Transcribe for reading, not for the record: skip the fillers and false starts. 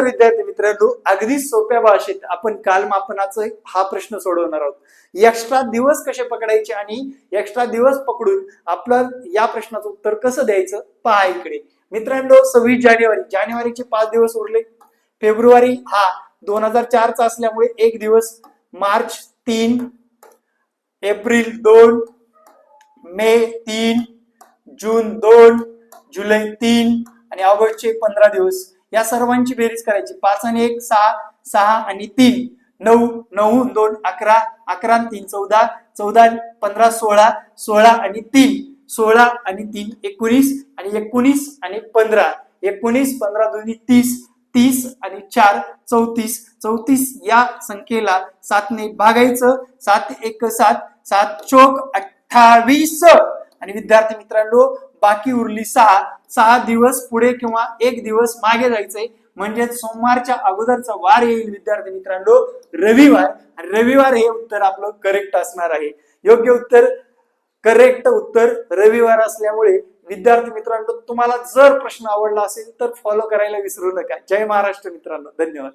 विद्यार्थी मित्रांनो, अगदी सोप्या भाषेत आपण कालमापनाचा हा प्रश्न सोडवणार आहोत. एक्स्ट्रा दिवस कसे पकडायचे आणि एक्स्ट्रा दिवस पकडून आपलं या प्रश्नाचं उत्तर कसं द्यायचं पहा इकडे. मित्रांनो, 26 जानेवारीचे 5 दिवस उरले. फेब्रुवारी हा 2004 चा असल्यामुळे 1 दिवस, मार्च 3, एप्रिल 2, मे 3, जून 2, जुलै 3 आणि ऑगस्टचे 15 दिवस. या सर्वांची बेरीज करायची. 5 आणि 1 6, 6 आणि 3 9, 9 2 11, 11 आणि 3 14, 14 15 16, 16 आणि 3 16 आणि 3 19 आणि 19 आणि 15, 19 15 2 30, 30 आणि 4 34, 34 या संख्येला 7 ने भागायचं. 7 1 7, 7 चोक 28. आणि विद्यार्थी मित्रांनो, बाकी उरली 6 दिवस पुढे किंवा 1 दिवस मागे जायचंय, म्हणजे सोमवारच्या अगोदरचा वार येईल विद्यार्थी मित्रांनो रविवार. रविवार हे उत्तर आपलं करेक्ट असणार आहे. योग्य उत्तर, करेक्ट उत्तर रविवार असल्यामुळे विद्यार्थी मित्रांनो, तुम्हाला जर प्रश्न आवडला असेल तर फॉलो करायला विसरू नका. जय महाराष्ट्र मित्रांनो, धन्यवाद.